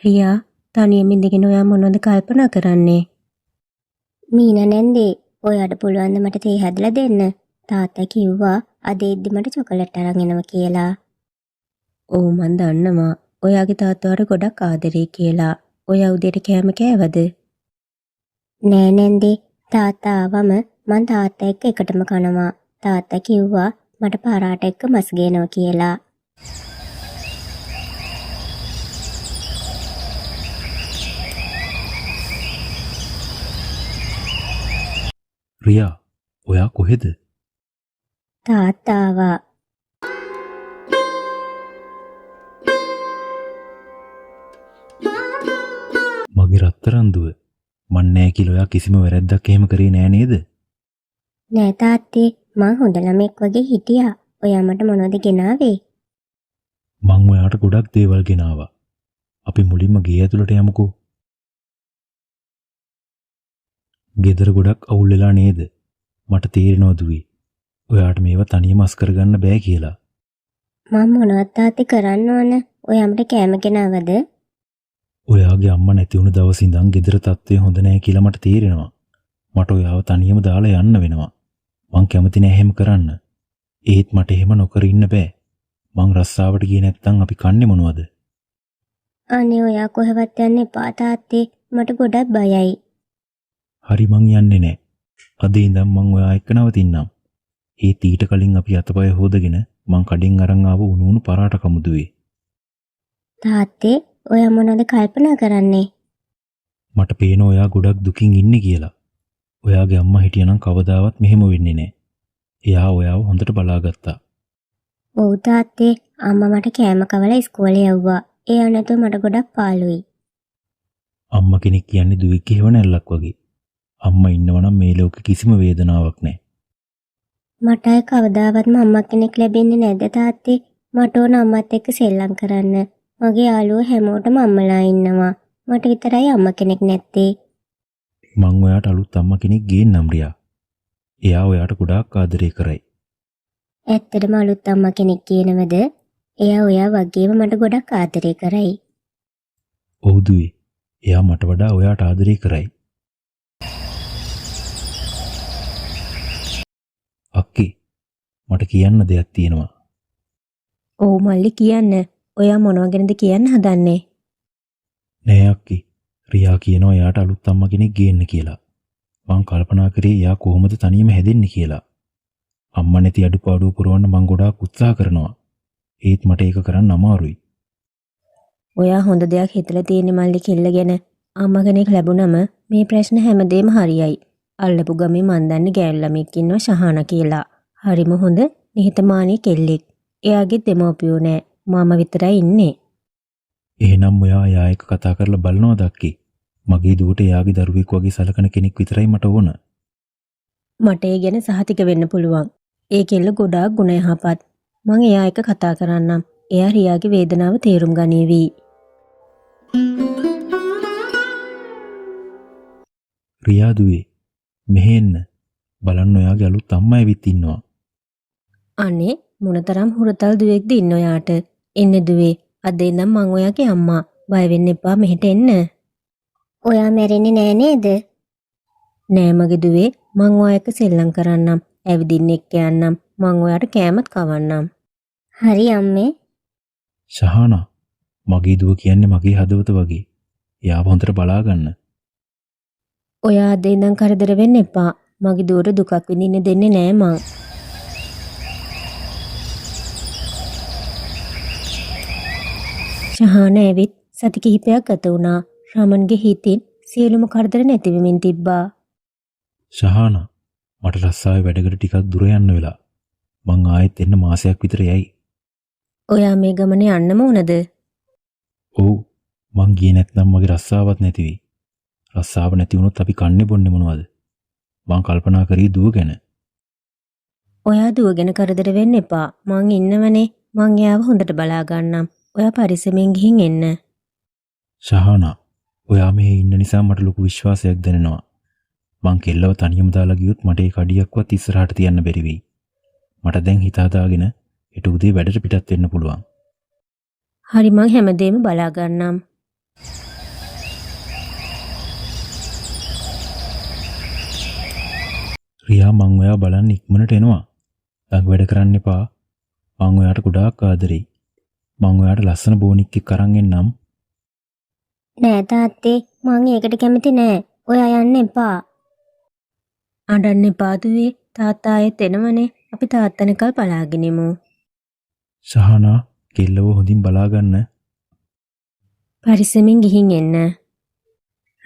රියා තනියම ඉඳගෙන ඔයා මොනවද කල්පනා කරන්නේ? මීනා නැන්දේ ඔයාට පුළුවන් ද මට තේ හැදලා දෙන්න? තාත්තා කිව්වා අද එද්දි මට චොකලට් අරන් එනවා කියලා. ඔව් මන් දන්නවා. ඔයාගේ තාත්තාට ගොඩක් ආදරේ කියලා. ඔයා උදේට කෑම කෑවද? නෑ නැන්දේ තාත්තා ආවම මං තාත්තා එක්ක එකටම කනවා. තාත්තා කිව්වා මට පරාට එක්ක මස් ගේනවා කියලා. රියා ඔයා කොහෙද? තාත්තා ආවා. මගේ රත්තරන් දුව මන් නෑ කියලා ඔයා කිසිම වැරැද්දක් එහෙම කරේ නෑ නේද? නෑ තාත්තේ මං හොඳ ළමෙක් වගේ හිටියා. ඔයා මට මොනවද ගෙනාවේ? මං ඔයාට ගොඩක් දේවල් ගෙනාවා. අපි මුලින්ම ගේ ඇතුළට යමුකෝ. ගෙදර ගොඩක් අවුල් වෙලා නේද? මට තේරෙනවා දුවේ. ඔයාට මේව තනියම අස් කරගන්න බෑ කියලා. මම මොනවද තාත්තේ කරන්න ඕන? ඔයා මට කෑම ගෙනාවද? ඔයාගේ අම්මා නැති වුණ දවස් ඉඳන් ගෙදර තත්ත්වය හොඳ නැහැ කියලා මට තේරෙනවා. මට ඔයාව තනියම දාලා යන්න වෙනවා. මං කැමති නෑ එහෙම කරන්න. ඒත් මට එහෙම නොකර ඉන්න බෑ. මං රස්සාවට ගියේ නැත්තම් අපි කන්නේ මොනවද? අනේ ඔයා කොහෙවත් යන්න එපා තාත්තේ. මට ගොඩක් බයයි. හරි මං යන්නේ නෑ. අද ඉඳන් මං ඔයා එක්ක නවතින්නම්. ඒත් ඊට කලින් අපි අතපය හොදගෙන මං කඩෙන් අරන් ආව උණු පරාට කමුදුවේ. තාත්තේ ඔයා මොනවද කල්පනා කරන්නේ? මට පේන ඔයා ගොඩක් දුකින් ඉන්නේ කියලා. ඔයාගේ අම්මා හිටියනම් කවදාවත් මෙහෙම වෙන්නේ නෑ. එයා ඔයාව හොඳට බලාගත්තා. ඔව් තාත්තේ අම්මා මට කෑම කවලා ඉස්කෝලේ යවුවා. ඒ නැතුව මට ගොඩක් පාළුයි. අම්මා කෙනෙක් කියන්නේ දුවෙක් හේව නැල්ලක් වගේ. අම්මා ඉන්නවනම් මේ ලෝකෙ කිසිම වේදනාවක් නෑ. මට අය කවදාවත්ම අම්මා කෙනෙක් ලැබෙන්නේ නැද්ද තාත්තේ? මට ඕන අම්මත් එක්ක සෙල්ලම් කරන්න. මගේ යාළුවෝ හැමෝටම අම්මලා ඉන්නවා. මට විතරයි අම්මා කෙනෙක් නැත්තේ. මං ඔයාට අලුත් අම්මා කෙනෙක් ගේන්නම් රියා. එයා ඔයාට ගොඩාක් ආදරේ කරයි. ඇත්තටම අලුත් අම්මා කෙනෙක් කියනවද? එයා ඔයා වගේම මට ගොඩක් ආදරේ කරයි. ඔව් දුවේ. එයා මට වඩා ඔයාට ආදරේ කරයි. අක්කේ මට කියන්න දෙයක් තියෙනවා. ඔව් මල්ලි කියන්න. ඔයා මොනව ගැනද කියන්න හදන්නේ? නෑ අක්කේ. රියා කියනවා එයාට අලුත් අම්මා කෙනෙක් ගේන්න කියලා. මං කල්පනා කරේ එයා කොහොමද තනියම හැදෙන්නේ කියලා. අම්මා නැති අඩුපාඩු පුරවන්න මං ගොඩාක් උත්සාහ කරනවා. ඒත් මට ඒක කරන්න අමාරුයි. ඔයා හොඳ දෙයක් හිතලා තියෙන මල්ලි කෙල්ලගෙන අම්මා කෙනෙක් ලැබුණම මේ ප්‍රශ්න හැමදේම හරියයි. අල්ලපු ගමේ මන් දන්නේ ගෑනු ළමෙක් ඉන්නවා ශහාන කියලා. හරිම හොඳ නිහතමානී කෙල්ලෙක්. එයාගේ දෙමව්පියෝ නෑ. මම විතරයි ඉන්නේ. එහෙනම් ඔයා එයා එක්ක කතා කරලා බලනවද අක්කේ? මගේ දුවට එයාගේ දරුවෙක් වගේ සලකන කෙනෙක් විතරයි මට ඕන. මට ඒ ගැන සහතික වෙන්න පුළුවන්. ඒ කෙල්ල ගොඩාක් ගුණ යහපත්. මං එයා එක්ක කතා කරන්නම්. එයා රියාගේ වේදනාව තේරුම් ගනීවි. රියා දුවේ මෙහෙන්න බලන්න ඔයාගේ අලුත් අම්මා ඇවිත් ඉන්නවා. අනේ මොනතරම් හුරතල් දුවෙක්ද ඉන්න ඔයාට. එන්න දුවේ. අද ඉඳන් මං ඔයාගේ අම්මා. බය වෙන්න එපා මෙහෙට එන්න. ඔයා මැරෙන්නේ නෑ නේද? නෑ මගේ දුවේ. මං ඔයා එක්ක සෙල්ලම් කරන්නම්. ඇවිදින්න එක්ක යන්නම්. මං ඔයාට කෑමත් කවන්නම්. හරි අම්මේ. ශහානා මගේ දුව කියන්නේ මගේ හදවත වගේ. එයාව හොඳට බලාගන්න. ඔයා අද ඉඳන් කරදර වෙන්න එපා. මගේ දුවට දුකක් විඳින්න දෙන්නේ නෑ මං. ශහාන ඇවිත් සති කිහිපයක් ගත වුණා. රමන්ගේ හිතින් සියලුම කරදර නැති වෙමින් තිබ්බා. ශහානා මට රස්සාවේ වැඩකට ටිකක් දුර යන්න වෙලා. මං ආයෙත් එන්න මාසයක් විතර යයි. ඔයා මේ ගමනේ යන්නම ඕනද? ඔව් මං ගියේ නැත්නම් මගේ රස්සාවක් නැති වෙයි. රස්සාව නැති වුණොත් අපි කන්නේ බොන්නේ මොනවද? මං කල්පනා කරේ දුව ගැන. ඔයා දුව ගැන කරදර වෙන්න එපා. මං ඉන්නවනේ. මං එයාව හොඳට බලා ගන්නම්. ඔයා පරිස්සමෙන් ගිහින් එන්න. ශහානා ඔයා මෙහි ඉන්න නිසා මට ලොකු විශ්වාසයක් දැනෙනවා. මං කෙල්ලව තනියම දාලා ගියොත් මට ඒ කඩියක්වත් ඉස්සරහට තියන්න බැරි වෙයි. මට දැන් හිත හදාගෙන හෙට උදේ වැඩට පිටත් වෙන්න පුළුවන්. හරි මං හැමදේම බලා ගන්නම්. රියා මං ඔයා බලන්න ඉක්මනට එනවා. ළඟ වැඩ කරන්න එපා. මං ඔයාට ගොඩාක් ආදරෙයි. මං ඔයාට ලස්සන බෝනික් එක්ක අරන් එන්නම්. නෑ තාත්තේ මං ඒකට කැමති නෑ. ඔයා යන්න එපා. අඬන්න එපා දුවේ. තාත්තා ආයෙත් එනවනේ. අපි තාත්තනකල් බලාගෙනමු. ශහනා කෙල්ලව හොඳින් බලාගන්න. පරිස්සමින් ගිහින් එන්න.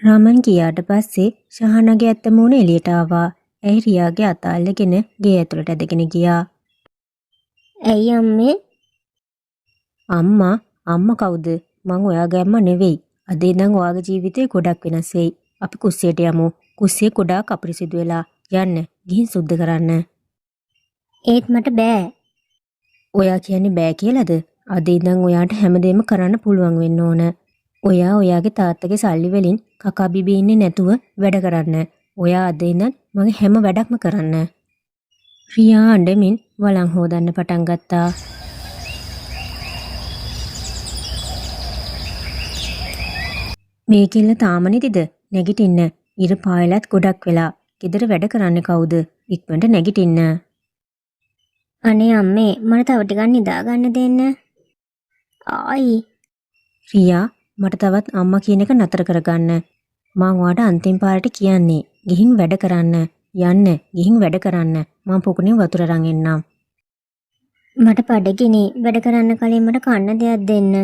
රමන් ගියාට පස්සේ ශහනාගේ ඇත්ත මූණ එළියට ආවා. ඇයි රියාගේ අත අල්ලගෙන ගේ ඇතුළට ඇදගෙන ගියා. ඇයි අම්මේ? අම්මා කවුද? මං ඔයාගේ අම්මා නෙවෙයි. අද ඉඳන් ඔයාගේ ජීවිතේ ගොඩක් වෙනස් වෙයි. අපි කුස්සියට යමු. කුස්සිය ගොඩාක් අපිරිසිදු වෙලා. යන්න ගිහින් සුද්ධ කරන්න. ඒත් මට බෑ. ඔයා කියන්නේ බෑ කියලාද? අද ඉඳන් ඔයාට හැමදේම කරන්න පුළුවන් වෙන්න ඕන. ඔයා ඔයාගේ තාත්තගේ සල්ලි වලින් කකා බිබී ඉන්නේ නැතුව වැඩ කරන්න. ඔයා අද ඉඳන් මගේ හැම වැඩක්ම කරන්න. රියා අඬමින් වළං හොදන්න පටන් ගත්තා. මේ කිල්ල තාම නිදිද? නැගිටින්න. ඉර පායලත් ගොඩක් වෙලා. ගෙදර වැඩ කරන්නේ කවුද? ඉක්මනට නැගිටින්න. අනේ අම්මේ මට තව ටිකක් නිදා ගන්න දෙන්න. ආයි රියා මට තවත් අම්මා කියන එක නතර කරගන්න. මං ඔයාට අන්තිම පාරට කියන්නේ. ගිහින් වැඩ කරන්න. යන්න ගිහින් වැඩ කරන්න. මං පොකුණේ වතුර අරන් එන්නම්. මට බඩගිනි. වැඩ කරන්න කලින් මට කන්න දෙයක් දෙන්න.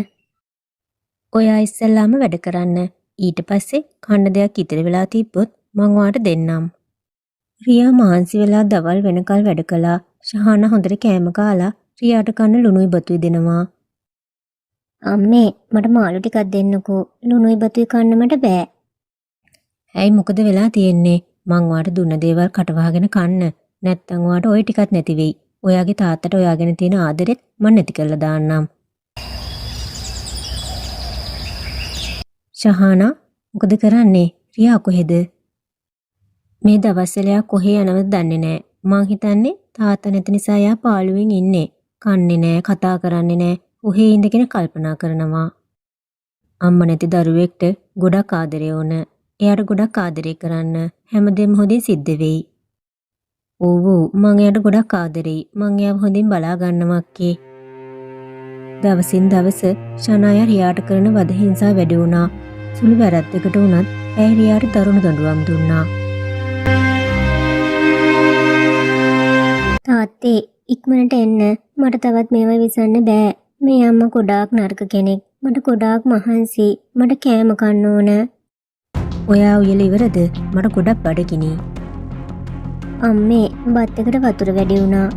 ඔයා ඉස්සෙල්ලාම වැඩ කරන්න. ඊට පස්සේ කන්න දෙයක් ඉතිරි වෙලා තිබ්බොත් මං ඔයාට දෙන්නම්. රියා මහන්සි වෙලා දවල් වෙනකල් වැඩ කළා. ශහානා හොඳට කෑම කාලා රියාට කන්න ලුණුයි බතුයි දෙනවා. අම්මේ මට මාළු ටිකක් දෙන්නකෝ. ලුණුයි බතුයි කන්න මට බෑ. ඇයි මොකද වෙලා තියෙන්නේ? මං ඔයාට දුන්න දේවල් කටවහගෙන කන්න. නැත්තම් ඔයාට ওই ටිකක් නැති වෙයි. ඔයාගේ තාත්තට ඔයාගෙන තියෙන ආදරෙත් මං නැති කරලා දාන්නම්. ශහානා මොකද කරන්නේ? රියා කොහෙද? මේ දවස්වල යා කොහේ යනවද දන්නේ නැහැ. මං හිතන්නේ තාත්තා නැති නිසා යා පාළුවෙන් ඉන්නේ. කන්නේ නැහැ, කතා කරන්නේ නැහැ. ඔහේ ඉඳගෙන කල්පනා කරනවා. අම්මා නැති දරුවෙක්ට ගොඩක් ආදරය ඕන. එයාට ගොඩක් ආදරය කරන්න හැමදේම හොඳින් සිද්ධ වෙයි. ඔව් මං එයාට ගොඩක් ආදරෙයි. මං එයාව හොඳින් බලා ගන්නවා අක්කේ. දවසින් දවස ශනාය රියාට කරන වද හිංසා වැඩි වුණා. සුළු වැරද්දකට වුණත් ඇයි රියාට දරුණු දඬුවම් දුන්නා. තාත්තේ ඉක්මනට එන්න. මට තවත් මේවා විසන්න බෑ. මේ අම්මා ගොඩාක් නරක කෙනෙක්. මට ගොඩාක් මහන්සි. මට කෑම කන්න ඕන. ඔයා උයලා ඉවරද? මට ගොඩක් බඩගිනි. අම්මේ බත් එකට වතුර වැඩි වුණා.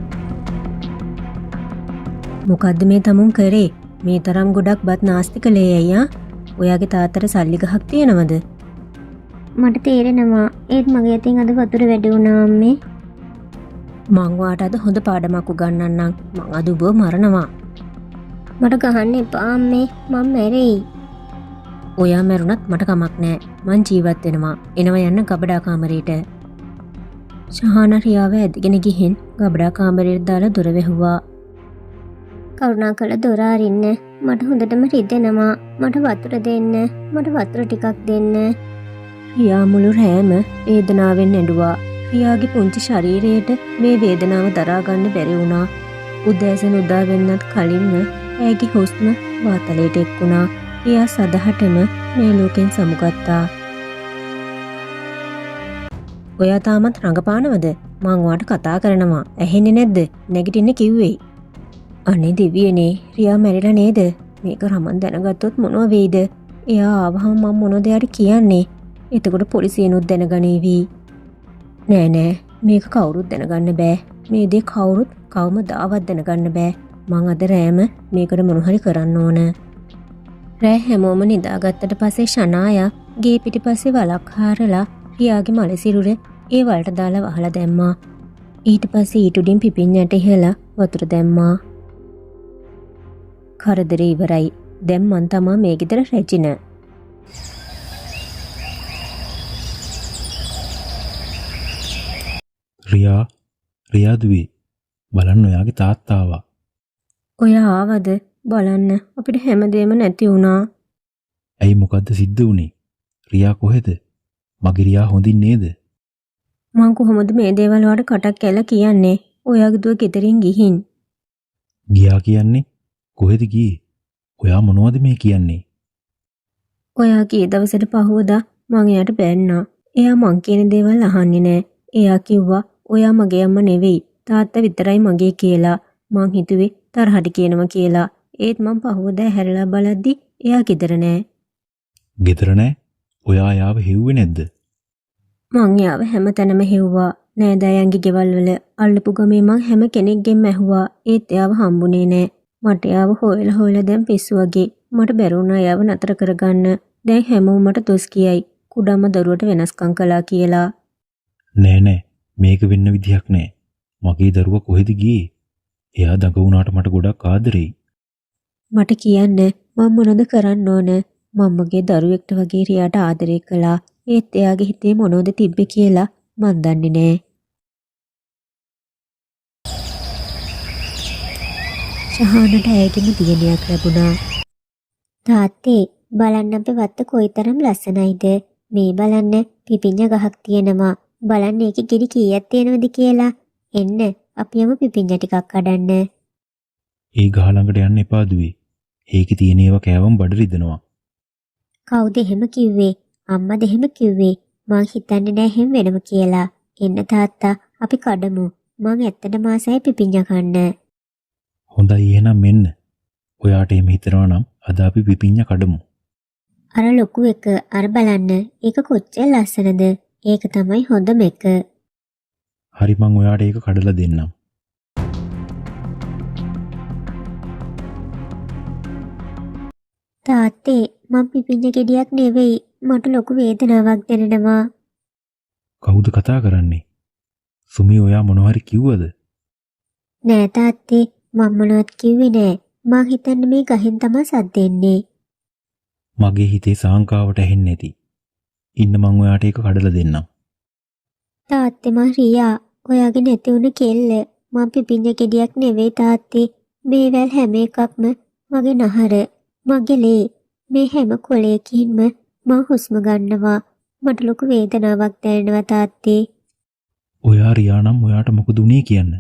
මොකද්ද මේ තමුන් කරේ? මේ තරම් ගොඩක් බත් නාස්ති කළේ අයියා? ඔයාගේ තාත්තට සල්ලි ගහක් තියනවද? මට තේරෙනවා. ඒත් මගේ අතින් අද වතුර වැඩි වුණා අම්මේ. මං ඔයාට අද හොඳ පාඩමක් උගන්වන්නම්. මං අද ඔබව මරනවා. මට ගහන්න එපා අම්මේ. මම මැරෙයි. ඔයා මැරුණත් මට කමක් නෑ. මං ජීවත් වෙනවා. එනවා යන්න ගබඩා කාමරේට. ශහානා රියාව ඇදගෙන ගිහින් ගබඩා කාමරේට දාලා දොර වැහුවා. කරුණාකර දොර අරින්න. මට හොඳටම රිදෙනවා. මට වතුර දෙන්න. මට වතුර ටිකක් දෙන්න. රියා මුළු රෑම වේදනාවෙන් ඇඬුවා. රියාගේ පුංචි ශරීරයට මේ වේදනාව දරා ගන්න බැරි වුණා. උදෑසන උදා වෙන්නත් කලින්ම ඇගේ හුස්ම වාතලයට එක්ුණා. රියා සදහටම මේ ලෝකෙන් සමුගත්තා. ඔයා තාමත් රඟපානවද? මං ඔයාට කතා කරනවා. ඇහෙන්නේ නැද්ද? නැගිටින්න කිව්වේ. අනේ දෙවියනේ, රියා මැරිලා නේද? මේක රමන් දැනගත්තොත් මොනව වෙයිද? එයා ආවහම මම මොනවද එයාට කියන්නේ? එතකොට පොලිසියනොත් දැනගනීවි. නෑ මේක කවුරුත් දැනගන්න බෑ. මේ දේ කවුරුත් කවමදාවත් දැනගන්න බෑ. මං අද රෑම මේකට මොන හරි කරන්න ඕන. රෑ හැමෝම නිදාගත්තට පස්සේ ශනායා ගේ පිටිපස්සේ වලක් හාරලා රියාගේ මල සිරුර ඒ වලට දාලා වහලා දැම්මා. ඊට පස්සේ ඊටුඩින් පිපින්නට ඉහලා වතුර දැම්මා. කරදරේ ඉවරයි. දැන් මං තමා මේ ගෙදර රැජින. රියා දුවේ බලන්න ඔයාගේ තාත්තා ආවා. ඔයා ආවද? බලන්න අපිට හැමදේම නැති වුණා. ඇයි මොකද්ද සිද්ධ වුනේ? රියා කොහෙද? මගේ රියා හොඳින් නේද? මං කොහොමද මේ දේවල් වලට කටක් කැලා කියන්නේ? ඔයාගේ දුව ගෙදරින් ගිහින්. ගියා කියන්නේ? කොහෙද ගියේ? ඔයා මොනවද මේ කියන්නේ? ඔයා කී දවසට පහුවදා මං එයාට බැන්නා. එයා මං කියන දේවල් අහන්නේ නෑ. එයා කිව්වා ඔයා මගේ අම්මා නෙවෙයි. තාත්තා විතරයි මගේ කියලා. මං හිතුවේ තරහට කියනවා කියලා. ඒත් මං පහුවදා හැරලා බලද්දි එයා ගෙදර නෑ. ගෙදර නෑ? ඔයා යාව හෙව්වේ නැද්ද? මං යාව හැමතැනම හෙව්වා. නෑදෑයන්ගේ ගෙවල් වල අල්ලපු ගමේ මං හැම කෙනෙක්ගෙන්ම ඇහුවා. ඒත් එයාව හම්බුනේ නෑ. මට එයාව හොයලා දැන් පිස්සු වගේ. මට බැරුණා එයාව නතර කරගන්න. දැන් හැමෝම මට දොස් කියයි. කුඩම්ම දරුවට වෙනස්කම් කළා කියලා. නෑ මේක වෙන්න විදියක් නෑ. මගේ දරුවා කොහෙද ගියේ? එයා දඟ වුණාට මට ගොඩක් ආදරෙයි. මට කියන්න මම මොනවද කරන්න ඕන? මම්මගේ දරුවෙක්ට වගේ රියාට ආදරය කළා. ඒත් එයාගේ හිතේ මොනවද තිබ්බේ කියලා මන් දන්නේ නෑ. ශහානට ඇයගෙම දියණියක් ලැබුණා. තාත්තේ බලන්න අපේ වත්ත කොයිතරම් ලස්සනයිද. මේ බලන්න පිපිඤ්ඤ ගහක් තියෙනවා. බලන්න ඒකේ ගෙඩි කීයක් තියෙනවද කියලා. එන්න අපි යමු පිපිඤ්ඤ ටිකක් කඩන්න. ඒ ගහ ළඟට යන්න එපා දුවේ. ඒකේ තියෙන ඒවා කෑවම බඩ රිදෙනවා. කවුද එහෙම කිව්වේ? අම්මද එහෙම කිව්වේ? මං හිතන්නේ නෑ එහෙම වෙනම කියලා. එන්න තාත්තා අපි කඩමු. මං ඇත්තටම ආසයි පිපිඤ්ඤ කන්න. හොඳයි එහෙනම් මෙන්න. ඔයාට එහෙම හිතනවා නම් අද අපි පිපිඤ්ඤ කඩමු. අර ලොකු එක අර බලන්න. ඒක කොච්චර ලස්සනද? ඒක තමයි හොඳම එක. හරි මං ඔයාට ඒක කඩලා දෙන්නම්. තාත්තේ මං පිපිඤ්ඤ ගෙඩියක් නෙවෙයි. මට ලොකු වේදනාවක් දැනෙනවා. කවුද කතා කරන්නේ? සුමි ඔයා මොනවහරි කිව්වද? නෑ තාත්තේ මම මොනවත් කිව්වේ නෑ. මං හිතන්නේ මේ ගහෙන් තමයි සද්ද එන්නේ. මගේ හිතේ සාංකාවට ඇහෙන්නේ නැති. ඉන්න මං ඔයාට ඒක කඩලා දෙන්නම්. තාත්තේ මං රියා. ඔයාගේ නැති වුණ කෙල්ල. මං පිපිඤ්ඤ ගෙඩියක් නෙවෙයි තාත්තේ. මේ වැල් හැම එකක්ම මගේ නහර. මගේ ලේ. මේ හැම කොලයකින්ම මං හුස්ම ගන්නවා. මට ලොකු වේදනාවක් දැනෙනවා තාත්තේ. ඔයා රියා නම් ඔයාට මොකද උනේ කියන්න.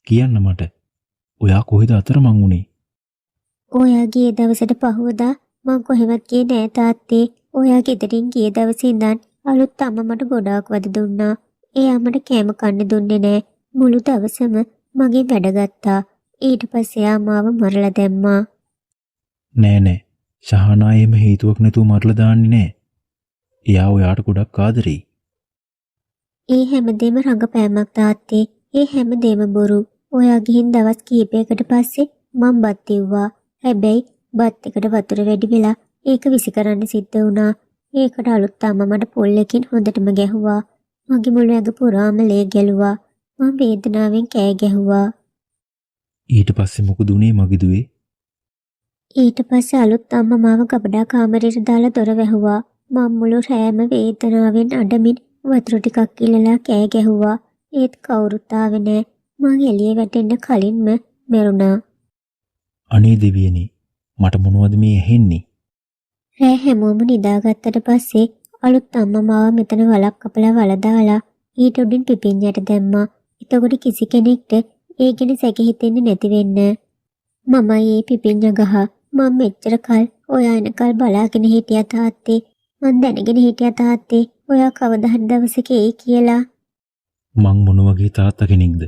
කියන්න මට. ඔයා කොහෙද අතරමං උනේ? ඔයා ගිය දවසට පහුවදා මං කොහෙවත් ගියේ නෑ තාත්තේ. ඔයා ගෙදරින් ගිය දවසේ ඉඳන් අලුත් අම්මා මට ගොඩාක් වද දුන්නා. එයා මට කෑම කන්න දුන්නේ නෑ. මුළු දවසම මගේ වැඩ ගත්තා. ඊට පස්සේ එයා මාව මරලා දැම්මා. නෑ. ශහානා එහෙම හේතුවක් නැතුව මරලා දාන්නේ නෑ. එයා ඔයාට ගොඩක් ආදරෙයි. ඒ හැමදේම රඟපෑමක් තාත්තේ. ඒ හැමදේම බොරු. ඔයා ගිහින් දවස් කිහිපයකට පස්සේ මං බත් ඉව්වා. හැබැයි බත් එකට වතුර වැඩි වෙලා ඒක විසි කරන්න සිද්ධ වුණා. ඒකට අලුත් අම්මා මට පොල්ලකින් හොඳටම ගැහුවා. මගේ මුළු ඇඟ පුරාම ලේ ගැලුවා. මං වේදනාවෙන් කෑ ගැහුවා. ඊට පස්සේ මොකද උනේ මගේ දුවේ? ඊට පස්සේ අලුත් අම්මා මාව කබඩා කාමරයට දාලා දොර වැහුවා. මම මුළු රෑම වේදනාවෙන් අඬමින් වතුර ටිකක් ඉල්ලලා කෑ ගැහුවා. ඒත් කවුරුත් ආවේ නෑ. මං එළියේ වැටෙන්න කලින්ම මැරුණා. අනේ දෙවියනේ මට මොනවද මේ ඇහෙන්නේ? රෑ හැමෝම නිදාගත්තට පස්සේ අලුත් අම්මා මාව මෙතන වලක් කපලා වල දාලා ඊට උඩින් පිපිඤ්ඤයට දැම්මා. එතකොට කිසි කෙනෙක්ට ඒ ගැන සැක හිතෙන්නේ නැති වෙන්න. මමයි මේ පිපිඤ්ඤ ගහ. මම මෙච්චර කල් ඔයා එනකල් බලාගෙන හිටියා තාත්තේ. මං දැනගෙන හිටියා තාත්තේ ඔයා කවදා හරි දවසක එයි කියලා. මං මොන වගේ තාත්තා කෙනෙක්ද?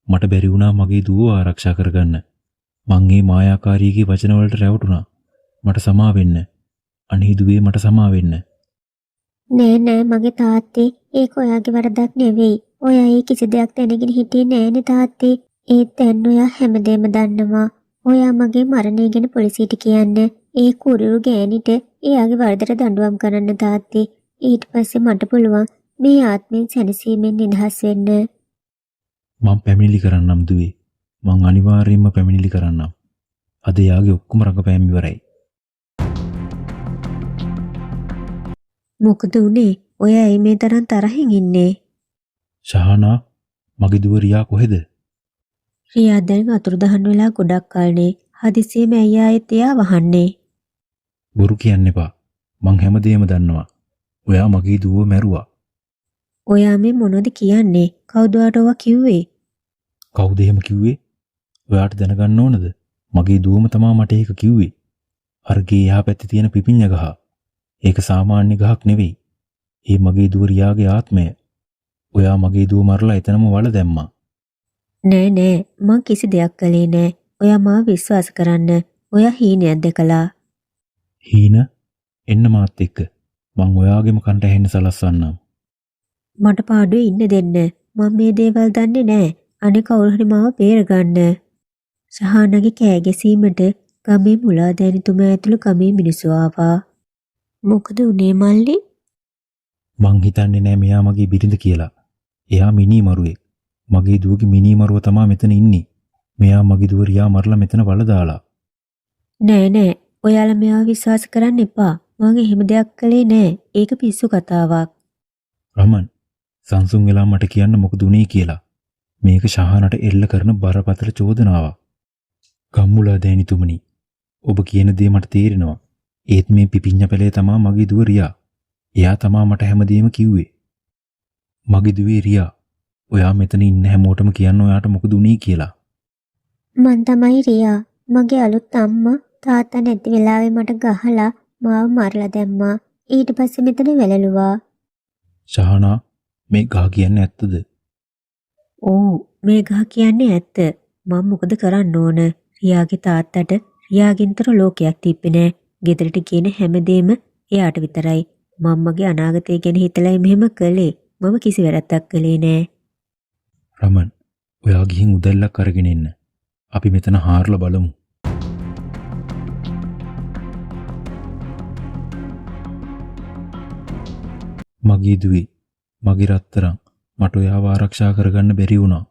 මට බැරි වුණා මගේ දුව ආරක්ෂා කරගන්න. මං මේ මායාකාරීගේ වචන වලට රැවටුණා. මට සමා වෙන්න. අනේ දුවේ මට සමා වෙන්න. නෑ මගේ තාත්තේ ඒක ඔයාගේ වරදක් නෙවෙයි. ඔයා ඒ කිසි දෙයක් දැනගෙන හිටියේ නෑනේ තාත්තේ. ඒත් දැන් ඔයා හැමදේම දන්නවා. ඔයා මගේ මරණය ගැන පොලිසියට කියන්න. ඒ කුරුරු ගෑනිට එයාගේ වරදට දඬුවම් කරන්න තාත්තේ. ඊට පස්සේ මට පුළුවන් මේ ආත්මෙන් සැනසීමෙන් නිදහස් වෙන්න. මං පැමිණිලි කරන්නම් දුවේ. මං අනිවාර්යයෙන්ම පැමිණිලි කරන්නම්. අද යාගේ ඔක්කොම රඟපෑම් ඉවරයි. මොකද උනේ? ඔය ඇයි මේ තරම් තරහින් ඉන්නේ? ශහානා මගේ දුව රියා කොහෙද? රියා දැන් අතුරුදහන් වෙලා ගොඩක් කල්නේ. හදිසියෙම ඇයි ආයෙත් එයා වහන්නේ? බොරු කියන්න එපා. මං හැමදේම දන්නවා. ඔයා මගේ දුව මැරුවා. ඔයා මේ මොනවද කියන්නේ? කවුද ඔයාට කිව්වේ? කවුද එහෙම කිව්වේ? ඔයාට දැනගන්න ඕනද? මගේ දුවම තමා මට ඒක කිව්වේ. අරගේ එහා පැත්තේ තියෙන පිපිඤ්ඤ ගහ. ඒක සාමාන්‍ය ගහක් නෙවෙයි. ඒ මගේ දුව රියාගේ ආත්මය. ඔයා මගේ දුව මරලා එතනම වල දැම්මා. නෑ නෑ මං කිසි දෙයක් කළේ නෑ. ඔයා මාව විශ්වාස කරන්න. ඔයා හීනයක් දැකලා. හීන එන්න මාත් එක්ක. මං ඔයාගේම කන්ට ඇහෙන්න සලස්වන්නම්. මට පාඩුවේ ඉන්න දෙන්න. මම මේ දේවල් දන්නේ නෑ. අනේ කවුරු හරි මාව බේරගන්න. සහානගේ කෑ ගැසීමට ගමේ මුලාදෑනිතුමා ඇතුළු ගමේ මිනිස්සු ආවා. මොකද උනේ මල්ලි? මං හිතන්නේ නෑ මෙයා මගේ බිරිඳ කියලා. එයා මිනිමරුවෙක්. මගේ දුවගේ මිනිමරුව තමා මෙතන ඉන්නේ. මෙයා මගේ දුව රියා මරලා මෙතන වල දාලා. නෑ නෑ ඔයාලා මෙයාව විශ්වාස කරන්න එපා. මම එහෙම දෙයක් කළේ නෑ. ඒක පිස්සු කතාවක්. රමන් සංසුන් වෙලා මට කියන්න මොකද උනේ කියලා. මේක ශහානට එල්ල කරන බරපතල චෝදනාවක්. ගම්මුලා දෑනිතුමනි, ඔබ කියන දේ මට තේරෙනවා. ඒත් මේ පිපිඤ්ඤ පැලේ තමා මගේ දුව රියා. එයා තමා මට හැමදේම කිව්වේ. මගේ දුවේ රියා. ඔයා මෙතන ඉන්න හැමෝටම කියන්න ඔයාට මොකද උනේ කියලා. මං තමයි රියා. මගේ අලුත් අම්මා තාත්තා නැති වෙලාවේ මට ගහලා මාව මරලා දැම්මා. ඊට පස්සේ මෙතන වැළලුවා. ශහානා මේ ගහ කියන්නේ ඇත්තද? ඔව් මේ ගහ කියන්නේ ඇත්ත. මම මොකද කරන්න ඕන? රියාගේ තාත්තට රියාගෙන්තර ලෝකයක් තිබ්බේ නෑ. ගෙදරට කියන හැමදේම එයාට විතරයි. මම්මගේ අනාගතය ගැන හිතලයි මෙහෙම කළේ. මම කිසි වැරද්දක් කළේ නෑ. රමන් ඔයා ගිහින් උදැල්ලක් අරගෙන එන්න. අපි මෙතන හාරලා බලමු. මගේ දුවේ, මගේ රත්තරන්, මට ඔයාව ආරක්ෂා කරගන්න බැරි වුණා.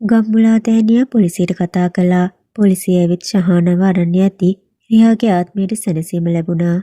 ගම්මුලා දෑනියා පොලිසියට කතා කළා. පොලිසිය ඇවිත් ශහානව අරන් යති රියාගේ ආත්මයට සැනසීම ලැබුණා.